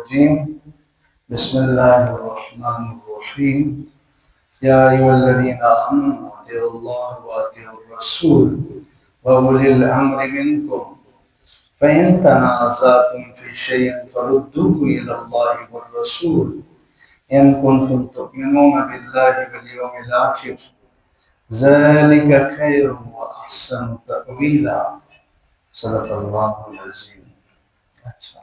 الرجيم بسم الله الرحمن الرحيم يا أيها الذين آمنوا أطيعوا الله وأطيعوا الرسول وأولي الأمر منكم فإن تنازعتم في شيء فردوه إلى الله والرسول إن كنتم تؤمنون بالله واليوم الآخر ذلك خير وأحسن تأويلا صدق اللہ العظیم۔ اچھا،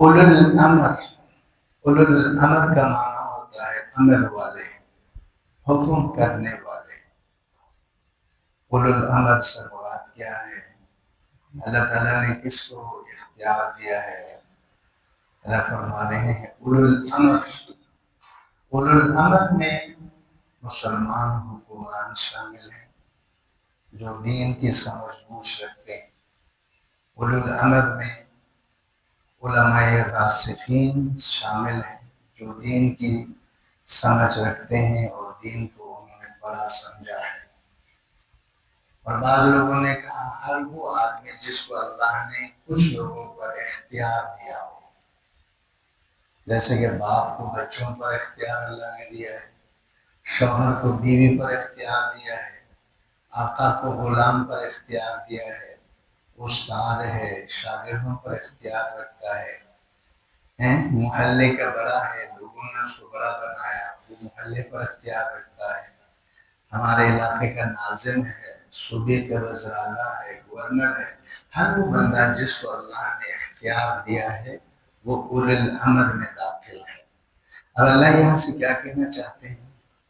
اولو الامر کا معنی ہوتا ہے امر والے، حکم کرنے والے۔ اولو الامر سے مراد کیا ہے؟ اللہ تعالیٰ نے کس کو اختیار دیا ہے؟ اللہ فرما رہے ہیں اولو الامر۔ اولو الامر میں مسلمان حکمران شامل ہیں جو دین کی سمجھ بوجھ رکھتے ہیں۔ اولو الامر میں علماء راسخین شامل ہیں جو دین کی سمجھ رکھتے ہیں اور دین کو انہوں نے بڑا سمجھا ہے۔ اور بعض لوگوں نے کہا ہر وہ آدمی جس کو اللہ نے کچھ لوگوں پر اختیار دیا ہو، جیسے کہ باپ کو بچوں پر اختیار اللہ نے دیا ہے، شوہر کو بیوی پر اختیار دیا ہے، آقا کو غلام پر اختیار دیا ہے، استاد ہے شاگردوں پر اختیار رکھتا ہے، محلے کا بڑا ہے، لوگوں نے اس کو بڑا بنایا، وہ محلے پر اختیار رکھتا ہے، ہمارے علاقے کا ناظم ہے، صوبے کا وزیر اعلیٰ ہے، گورنر ہے۔ ہر وہ بندہ جس کو اللہ نے اختیار دیا ہے وہ اولو الامر میں داخل ہے۔ اب اللہ یہاں سے کیا کہنا چاہتے ہیں؟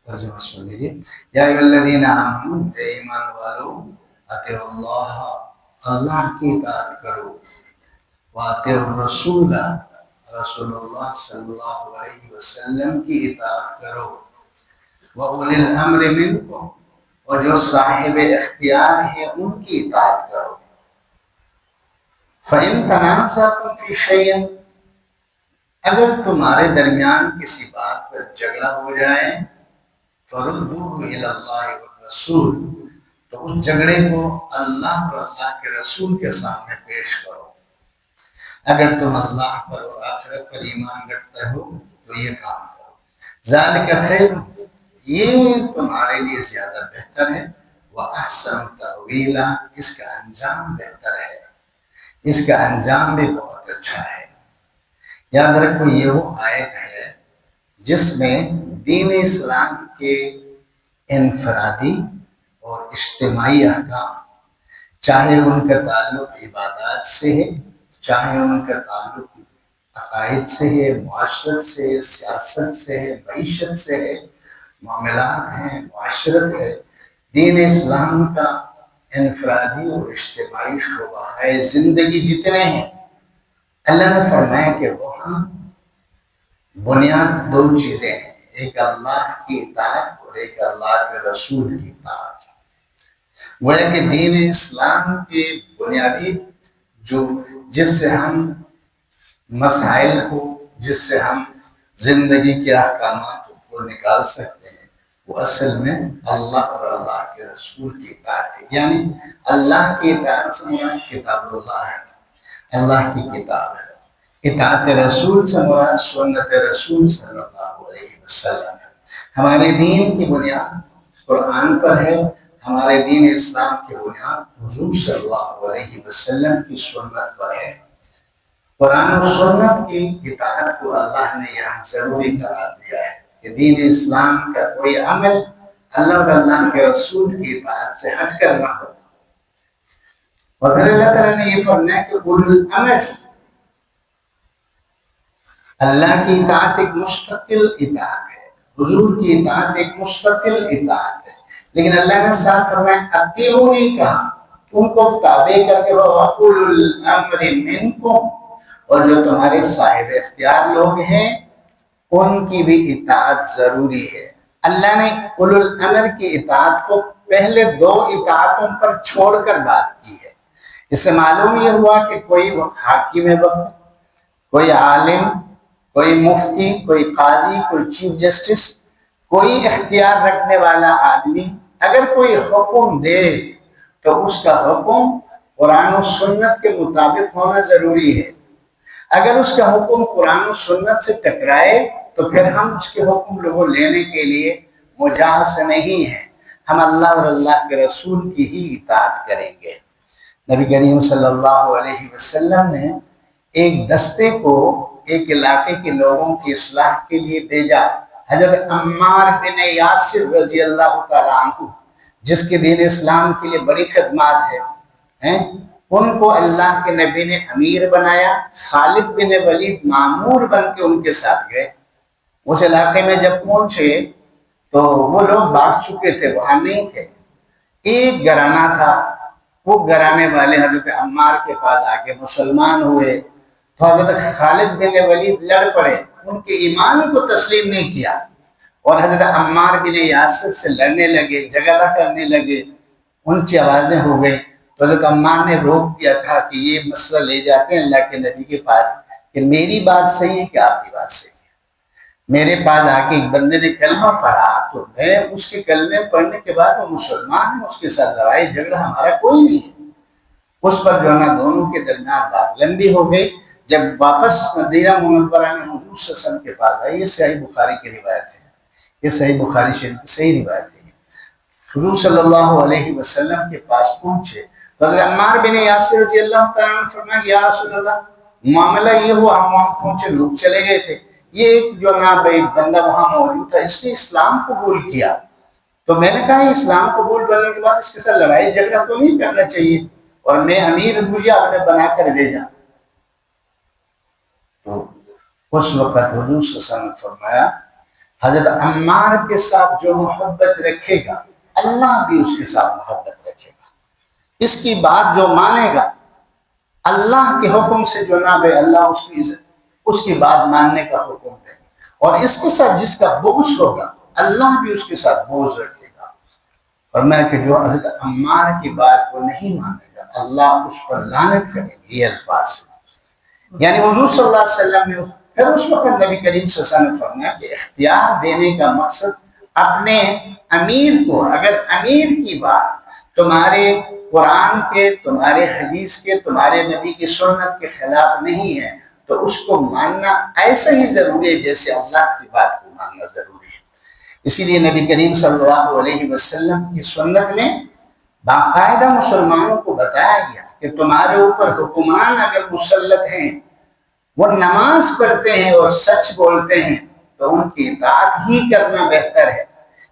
ترجمہ سن لیجیے۔ یا ایھا الذین آمنوا، اے ایمان والو، اطیعوا اللہ، اللہ کی اطاعت کرو، واطیعوا الرسول، رسول اللہ صلی اللہ علیہ وسلم کی اطاعت کرو، وَأُولِي الْأَمْرِ مِنْكُمْ، اور جو صاحب اختیار ہے ان کی اطاعت کرو۔ فَإِن تَنَازَعْتُمْ فِي شَيْءٍ، اگر تمہارے درمیان کسی بات پر جھگڑا ہو جائے، فَرُدُّوهُ إِلَى اللَّهِ وَالرَّسُولِ، تو اس جھگڑے کو اللہ اور اللہ کے رسول کے سامنے پیش کرو۔ اگر تم اللہ پر اور آخرت پر ایمان رکھتے ہو تو یہ کام کرو۔ ذَلِكَ خَيْرٌ، یہ تمہارے لیے زیادہ بہتر ہے، وَأَحْسَنُ تَأْوِيلًا، اس کا انجام بہتر ہے، اس کا انجام بھی بہت اچھا ہے۔ یاد رکھو یہ وہ آیت ہے جس میں دین اسلام کے انفرادی اور اجتماعی احکام، چاہے ان کا تعلق عبادات سے ہے، چاہے ان کا تعلق عقائد سے ہے، معاشرت سے ہے، سیاست سے ہے، معیشت سے ہے، معاملات ہیں، معاشرت ہے، دین اسلام کا انفرادی اور اجتماعی شعبہ ہے، زندگی جتنے ہیں، اللہ نے فرمایا کہ وہاں بنیاد دو چیزیں ہیں، ایک اللہ کی اطاعت اور ایک اللہ کے رسول کی اطاعت۔ گویا کہ دین اسلام کے بنیادی جس سے ہم مسائل کو، جس سے ہم زندگی کے احکامات کو نکال سکتے ہیں، وہ اصل میں اللہ اور اللہ کے رسول کی اطاعت ہے۔ یعنی اللہ کی اطاعت سے مراد کتاب اللہ ہے، اللہ کی کتاب ہے۔ اطاعت رسول سے مراد سنت رسول صلی اللہ علیہ وسلم ہے۔ ہمارے دین کی بنیاد قرآن پر ہے، ہمارے دین اسلام کی بنیاد حضور صلی اللہ علیہ وسلم کی سنت پر ہے۔ قرآن و سنت کی اطاعت کو اللہ نے یہاں ضروری قرار دیا ہے کہ دین اسلام کا کوئی عمل اللہ اور اللہ کے رسول کی اطاعت سے ہٹ کر نہ ہو۔ اور پھر اللہ تعالیٰ نے یہ فرمایا کہ اولو الامر، اللہ کی اطاعت ایک مستقل اطاعت ہے، حضور کی اطاعت ایک مستقل اطاعت ہے، لیکن اللہ نے ساتھ فرمایا اطیعونی، کہا تم کو تابع کر کے وَأُولُو الْأَمْرِ مِنْكُمْ، اور جو تمہارے صاحب اختیار لوگ ہیں ان کی بھی اطاعت ضروری ہے۔ اللہ نے اولو الامر کی اطاعت کو پہلے دو اطاعتوں پر چھوڑ کر بات کی ہے۔ اس سے معلوم یہ ہوا کہ کوئی حاکم وقت، کوئی عالم، کوئی مفتی، کوئی قاضی، کوئی چیف جسٹس، کوئی اختیار رکھنے والا آدمی اگر کوئی حکم دے تو اس کا حکم قرآن و سنت کے مطابق ہونا ضروری ہے۔ اگر اس کا حکم قرآن و سنت سے ٹکرائے تو پھر ہم اس کے حکم کو لینے کے لیے مجاز نہیں ہیں، ہم اللہ اور اللہ کے رسول کی ہی اطاعت کریں گے۔ نبی کریم صلی اللہ علیہ وسلم نے ایک دستے کو ایک علاقے کے لوگوں کی اصلاح کے لیے بھیجا۔ حضرت عمار بن یاسر رضی اللہ تعالیٰ عنہ، جس کے دین اسلام کے لیے بڑی خدمات ہیں، ان کو اللہ کے نبی نے امیر بنایا۔ خالد بن ولید مامور بن کے ان کے ساتھ گئے۔ اس علاقے میں جب پہنچے تو وہ لوگ بھاگ چکے تھے، وہاں نہیں تھے۔ ایک گھرانہ تھا، وہ گھرانے والے حضرت عمار کے پاس آ کے مسلمان ہوئے تو حضرت خالد بن ولید لڑ پڑے، ان کے ایمان کو تسلیم نہیں کیا اور حضرت عمار بن یاسر سے لڑنے لگے، جھگڑا کرنے لگے، اونچی آوازیں ہو گئی۔ تو حضرت عمار نے روک دیا، کہا کہ یہ مسئلہ لے جاتے ہیں اللہ کے نبی کے پاس کہ میری بات صحیح ہے کہ آپ کی بات صحیح ہے۔ میرے پاس آ کے ایک بندے نے کلمہ پڑھا تو میں اس کے کلمے پڑھنے کے بعد وہ مسلمان ہے، اس کے ساتھ لڑائی جھگڑا ہمارا کوئی نہیں ہے۔ اس پر جو ہے نا دونوں کے درمیان بات لمبی ہو گئی۔ جب واپس مدینہ منورہ میں حضور صلی اللہ علیہ وسلم کے پاس آئی، یہ صحیح بخاری کی روایت ہے، یہ صحیح بخاری شریف کی صحیح روایت ہے۔ حضور صلی اللہ علیہ وسلم کے پاس پہنچے، حضرت عمار بن یاسر رضی اللہ تعالیٰ عنہ فرمایا یا رسول اللہ، معاملہ یہ ہوا، ہم وہاں پہنچے، لوگ چلے گئے تھے، یہ ایک جو نا بھائی بندہ وہاں موجود تھا، اس نے اسلام قبول کیا۔ تو میں نے کہا اسلام قبول کرنے کے بعد اس کے ساتھ لڑائی جھگڑا تو نہیں کرنا چاہیے، اور میں امیر مجھے آپ نے بنا کر لے جا۔ تو اس وقت حضور صلی اللہ علیہ وسلم نے فرمایا حضرت عمار کے ساتھ جو محبت رکھے گا اللہ بھی اس کے ساتھ محبت رکھے گا، اس کی بات جو مانے گا اللہ کے حکم سے جو نہ بے اللہ اس کی بات ماننے کا حکم دے، اور اس کے ساتھ جس کا بغض ہوگا اللہ بھی اس کے ساتھ بغض رکھے گا۔ فرمایا کہ جو حضرت عمار کی بات کو نہیں مانے گا اللہ اس پر لعنت کرے گا، یہ الفاظ ہیں۔ یعنی حضور صلی اللہ علیہ وسلم نے پھر اس وقت نبی کریم صلی اللہ علیہ وسلم نے فرمایا کہ اختیار دینے کا مقصد اپنے امیر کو، اگر امیر کی بات تمہارے قرآن کے، تمہارے حدیث کے، تمہارے نبی کی سنت کے خلاف نہیں ہے تو اس کو ماننا ایسا ہی ضروری ہے جیسے اللہ کی بات کو ماننا ضروری ہے۔ اسی لیے نبی کریم صلی اللہ علیہ وسلم کی سنت میں باقاعدہ مسلمانوں کو بتایا گیا کہ تمہارے اوپر حکمان اگر مسلط ہیں، وہ نماز پڑھتے ہیں اور سچ بولتے ہیں تو ان کی اطاعت ہی کرنا بہتر ہے،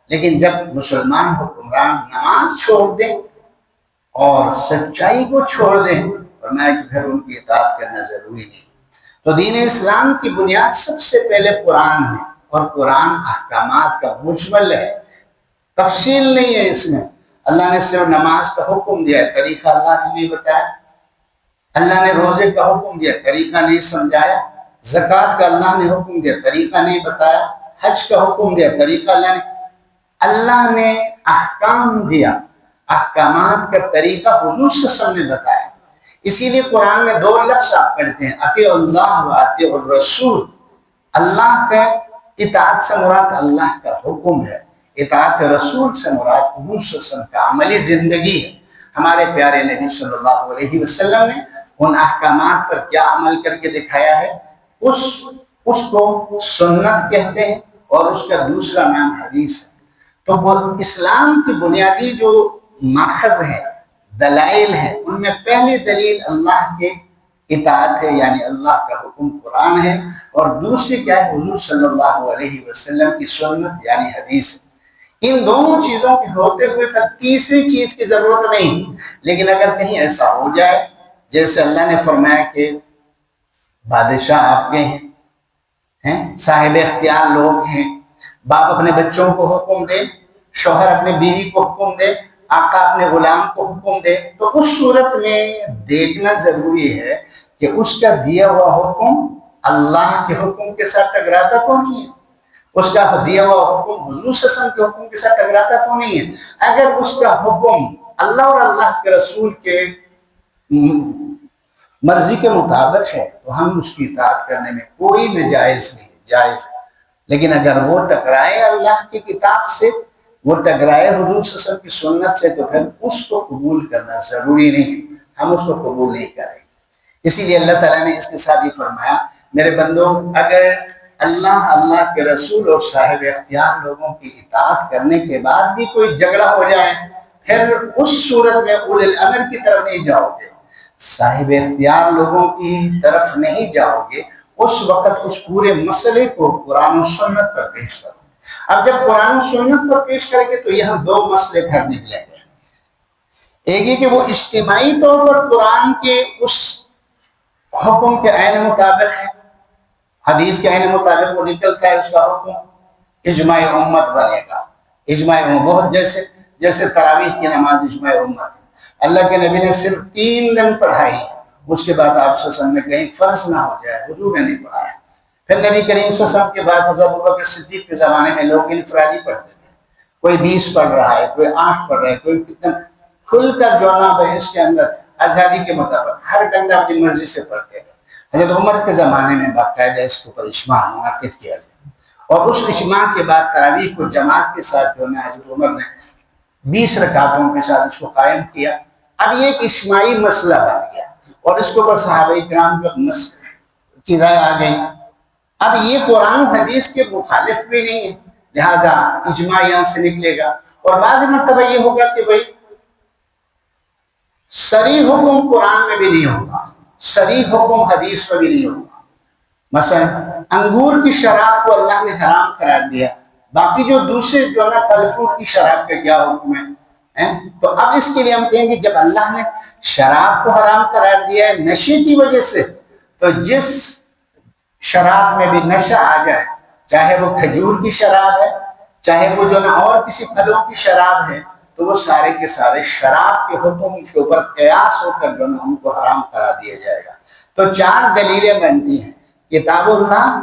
لیکن جب مسلمان حکمران نماز چھوڑ دیں اور سچائی کو چھوڑ دیں فرمایا کہ پھر ان کی اطاعت کرنا ضروری نہیں۔ تو دین اسلام کی بنیاد سب سے پہلے قرآن ہے، اور قرآن احکامات کا مجمل ہے، تفصیل نہیں ہے اس میں۔ اللہ نے صرف نماز کا حکم دیا ہے، طریقہ اللہ نے نہیں بتایا۔ اللہ نے روزے کا حکم دیا، طریقہ نہیں سمجھایا۔ زکوٰۃ کا اللہ نے حکم دیا، طریقہ نہیں بتایا۔ حج کا حکم دیا، طریقہ اللہ نے احکام دیا، احکامات کا طریقہ حضور صلی اللہ علیہ وسلم نے بتایا۔ اسی لیے قرآن میں دو لفظ آپ پڑھتے ہیں، اطیعوا اللہ و اطیعوا الرسول۔ اللہ کا اطاعت سے مراد اللہ کا حکم ہے، اطاعت رسول سے مراد حضور صلی اللہ علیہ وسلم کا عملی زندگی ہے۔ ہمارے پیارے نبی صلی اللہ علیہ وسلم نے ان احکامات پر کیا عمل کر کے دکھایا ہے، اس کو سنت کہتے ہیں، اور اس کا دوسرا نام حدیث ہے۔ تو وہ اسلام کی بنیادی جو ماخذ ہے، دلائل ہیں، ان میں پہلی دلیل اللہ کے اطاعت ہے، یعنی اللہ کا حکم قرآن ہے، اور دوسری کیا ہے، حضور صلی اللہ علیہ وسلم کی سنت یعنی حدیث ہے۔ ان دونوں چیزوں کے ہوتے ہوئے پھر تیسری چیز کی ضرورت نہیں، لیکن اگر کہیں ایسا ہو جائے جیسے اللہ نے فرمایا کہ بادشاہ آپ کے ہیں، صاحب اختیار لوگ ہیں، باپ اپنے بچوں کو حکم دے، شوہر اپنے بیوی کو حکم دے، آقا اپنے غلام کو حکم دے، تو اس صورت میں دیکھنا ضروری ہے کہ اس کا دیا ہوا حکم اللہ کے حکم کے ساتھ ٹکراتا تو نہیں ہے، اس کا دیا ہوا حکم حضور صلی اللہ علیہ وسلم کے حکم کے ساتھ ٹکراتا تو نہیں ہے۔ اگر اس کا حکم اللہ اور اللہ کے رسول کے مرضی کے مطابق ہے تو ہم اس کی اطاعت کرنے میں کوئی نجائز نہیں، جائز ہے۔ لیکن اگر وہ ٹکرائے اللہ کی کتاب سے، وہ ٹکرائے حضور صلی اللہ علیہ وسلم کی سنت سے، تو پھر اس کو قبول کرنا ضروری نہیں ہے۔ ہم اس کو قبول نہیں کریں گے۔ اسی لیے اللہ تعالیٰ نے اس کے ساتھ یہ فرمایا میرے بندو اگر اللہ کے رسول اور صاحب اختیار لوگوں کی اطاعت کرنے کے بعد بھی کوئی جھگڑا ہو جائے پھر اس صورت میں اولی الامر کی طرف نہیں جاؤ گے، صاحب اختیار لوگوں کی طرف نہیں جاؤ گے، اس وقت اس پورے مسئلے کو قرآن و سنت پر پیش کرو۔ اب جب قرآن و سنت پر پیش کریں گے تو یہاں دو مسئلے پھر نکلیں گے۔ ایک یہ کہ وہ اجتماعی طور پر قرآن کے اس حکم کے عین مطابق ہے، حدیث کے عین مطابق وہ نکلتا ہے اس کا حکم، اجماع امت بنے گا۔ اجماع امت بہت جیسے تراویح کی نماز اجماع امت ہے، اللہ کے نبی نے صرف 3 دن پڑھائی، اس کے بعد آپ صلی اللہ علیہ وسلم نے کہیں فرض نہ ہو جائے، حضور نے نہیں پڑھایا۔ پھر نبی کریم صلی اللہ علیہ وسلم کے بعد حضرت ابوبکر صدیق کے زمانے میں لوگ انفرادی پڑھتے تھے، کوئی 20 پڑھ رہا ہے، کوئی 8 پڑھ رہا ہے، کوئی کتنا کھل کر جو نا ہے اس کے اندر آزادی کے مطابق ہر بندہ اپنی مرضی سے پڑھتے تھے۔ حضرت عمر کے زمانے میں باقاعدہ اس کے اوپر اجماع منعقد کیا گیا، اور اس اجماع کے بعد تراویح کو جماعت کے ساتھ جو ہے حضرت عمر نے 20 رکعتوں کے ساتھ اس کو قائم کیا۔ اب یہ ایک اجتماعی مسئلہ بن گیا اور اس کے اوپر صحابہ کرام کی رائے آ گئی۔ اب یہ قرآن و حدیث کے مخالف بھی نہیں ہے، لہٰذا اجماع یہاں سے نکلے گا۔ اور بعض مرتبہ یہ ہوگا کہ بھائی صریح حکم قرآن میں بھی نہیں ہوگا، صریح حکم حدیث میں بھی نہیں ہوگا۔ مثلا انگور کی شراب کو اللہ نے حرام قرار دیا، باقی جو دوسرے جو ہے نا پھل فروٹ کی شراب کا کیا حکم ہے؟ تو اب اس کے لیے ہم کہیں گے جب اللہ نے شراب کو حرام قرار دیا ہے نشے کی وجہ سے، تو جس شراب میں بھی نشہ آ جائے، چاہے وہ کھجور کی شراب ہے، چاہے وہ جو نا اور کسی پھلوں کی شراب ہے، تو وہ سارے کے سارے شراب کے حکم کے اوپر قیاس ہو کر جو نا ان کو حرام قرار دیا جائے گا۔ تو 4 دلیلیں بنتی ہیں، کتاب اللہ،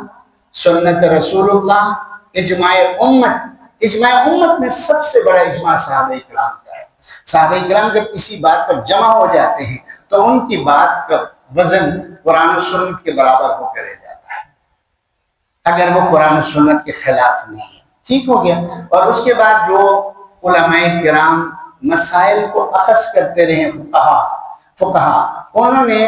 سنت رسول اللہ، اجماع امت۔ اجماع امت میں سب سے بڑا اجماع صحابہ کرام کا ہے۔ صحابہ کرام جب کسی بات پر جمع ہو جاتے ہیں تو ان کی بات کا وزن قرآن و سنت کے برابر ہو کر رہ جاتا ہے، اگر وہ قرآن و سنت کے خلاف نہیں ہے۔ ٹھیک ہو گیا۔ اور اس کے بعد جو علماء کرام مسائل کو اخذ کرتے رہے، فقہا انہوں نے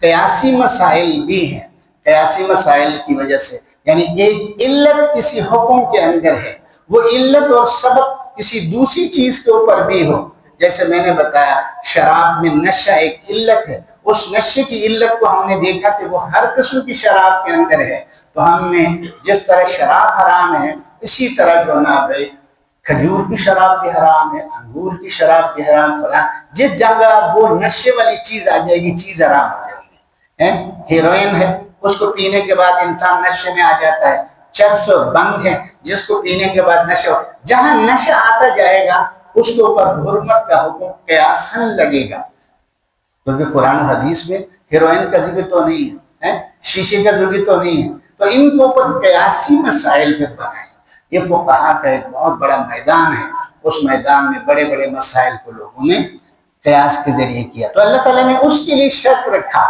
قیاسی مسائل بھی ہیں، قیاسی مسائل کی وجہ سے، یعنی ایک علت کسی حکم کے اندر ہے، وہ علت اور سبب کسی دوسری چیز کے اوپر بھی ہو، جیسے میں نے بتایا شراب میں نشہ ایک علت ہے، اس نشے کی علت کو ہم نے دیکھا کہ وہ ہر قسم کی شراب کے اندر ہے، تو ہم نے جس طرح شراب حرام ہے اسی طرح جو نا بھائی کھجور کی شراب بھی حرام ہے، انگور کی شراب بھی حرام، فلاں جس جگہ وہ نشے والی چیز آ جائے گی چیز حرام ہو جائے گی۔ ہیروئن ہے، اس کو پینے کے بعد انسان نشے میں آ جاتا ہے، چرس و بنگ ہے جس کو پینے کے بعد نشہ، جہاں نشہ آتا جائے گا اس کے اوپر حرمت کا حکم قیاساً لگے گا، کیونکہ قرآن و حدیث میں ہیروئن کا ذکر تو نہیں ہے، شیشے کا ذکر تو نہیں ہے، تو ان کے اوپر قیاسی مسائل پہ بنائیں۔ یہ فقہا کا ایک بہت بڑا میدان ہے، اس میدان میں بڑے بڑے مسائل کو لوگوں نے قیاس کے ذریعے کیا، تو اللہ تعالیٰ نے اس کے لیے شرط رکھا،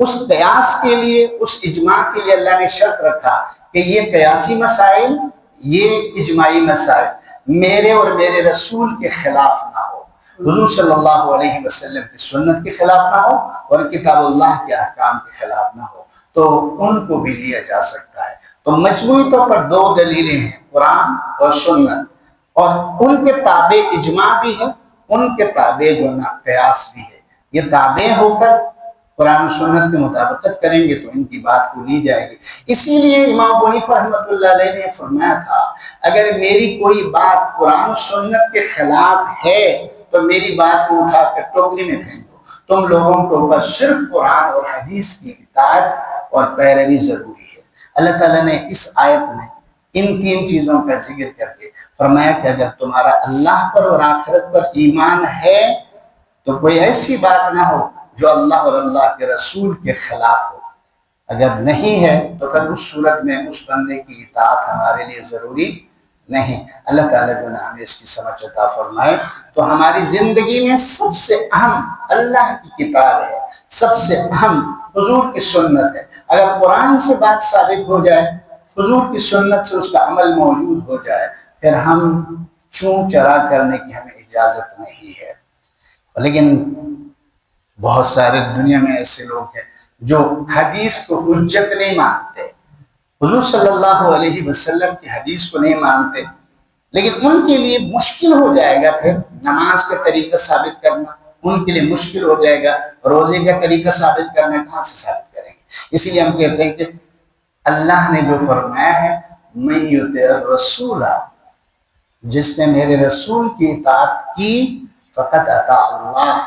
اس قیاس کے لیے، اس اجماع کے لیے اللہ نے شرط رکھا کہ یہ قیاسی مسائل، یہ اجماعی مسائل میرے اور میرے رسول کے خلاف نہ ہو، حضور صلی اللہ علیہ وسلم کی سنت کے خلاف نہ ہو اور کتاب اللہ کے احکام کے خلاف نہ ہو، تو ان کو بھی لیا جا سکتا ہے۔ تو مجموعی طور پر 2 دلیلیں ہیں، قرآن اور سنت، اور ان کے تابع اجماع بھی ہے، ان کے تابع جو نا قیاس بھی ہے۔ یہ تابع ہو کر قرآن و سنت کے مطابقت کریں گے تو ان کی بات کو لی جائے گی۔ اسی لیے امام ابو حنیفہ رحمۃ اللہ علیہ نے فرمایا تھا اگر میری کوئی بات قرآن و سنت کے خلاف ہے تو میری بات کو اٹھا کر ٹوکری میں پھینک دو، تم لوگوں کے اوپر صرف قرآن اور حدیث کی اطاعت اور پیروی ضروری ہے۔ اللہ تعالیٰ نے اس آیت میں ان 3 چیزوں کا ذکر کر کے فرمایا کہ اگر تمہارا اللہ پر اور آخرت پر ایمان ہے تو کوئی ایسی بات نہ ہو جو اللہ اور اللہ کے رسول کے خلاف ہو، اگر نہیں ہے تو پھر اس صورت میں اس بندے کی اطاعت ہمارے لیے ضروری نہیں۔ اللہ تعالیٰ جو نا ہمیں اس کی سمجھ عطا فرمائے۔ تو ہماری زندگی میں سب سے اہم اللہ کی کتاب ہے، سب سے اہم حضور کی سنت ہے۔ اگر قرآن سے بات ثابت ہو جائے، حضور کی سنت سے اس کا عمل موجود ہو جائے، پھر ہم چوں چرا کرنے کی ہمیں اجازت نہیں ہے۔ لیکن بہت سارے دنیا میں ایسے لوگ ہیں جو حدیث کو حجت نہیں مانتے، حضور صلی اللہ علیہ وسلم کی حدیث کو نہیں مانتے، لیکن ان کے لیے مشکل ہو جائے گا پھر نماز کا طریقہ ثابت کرنا، ان کے لیے مشکل ہو جائے گا روزے کا طریقہ ثابت کرنا، کہاں سے ثابت کریں گے؟ اسی لیے ہم کہتے ہیں کہ اللہ نے جو فرمایا ہے من یطع الرسول، جس نے میرے رسول کی اطاعت کی فقط اطاع اللہ،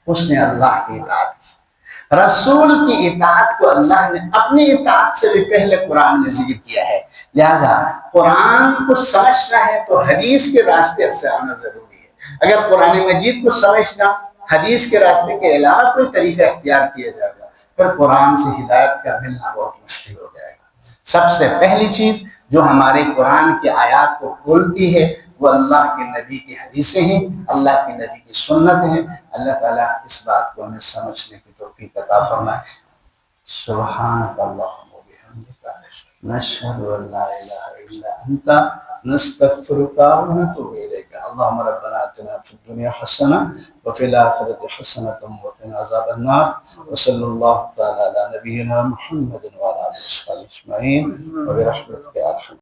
اس نے اللہ کی اطاعت کی۔ رسول کی اطاعت کو اللہ نے اپنی اطاعت سے بھی پہلے قرآن میں ذکر کیا ہے، لہذا قرآن کو سمجھنا ہے تو حدیث کے راستے سے آنا ضروری ہے۔ اگر قرآن مجید کو سمجھنا حدیث کے راستے کے علاوہ کوئی طریقہ اختیار کیا جائے گا پھر قرآن سے ہدایت کا ملنا بہت مشکل ہو جائے گا۔ سب سے پہلی چیز جو ہمارے قرآن کی آیات کو کھولتی ہے وہ اللہ کے نبی کی حدیثیں ہیں، اللہ کے نبی کی سنت ہیں۔ اللہ تعالیٰ اس بات کو ہمیں سمجھنے کی توفیق عطا فرمائے۔ سبحانک اللہم و بحمدک نشہد ان لا الہ الا انت نستغفرک و نتوب الیک۔ اللہم ربنا آتنا فی الدنیا حسنہ وفی الآخرۃ حسنہ وقنا عذاب النار، وصلی اللہ تعالی علی نبینا محمد وعلی آلہ وصحبہ اجمعین، وبرحمتک یا ارحم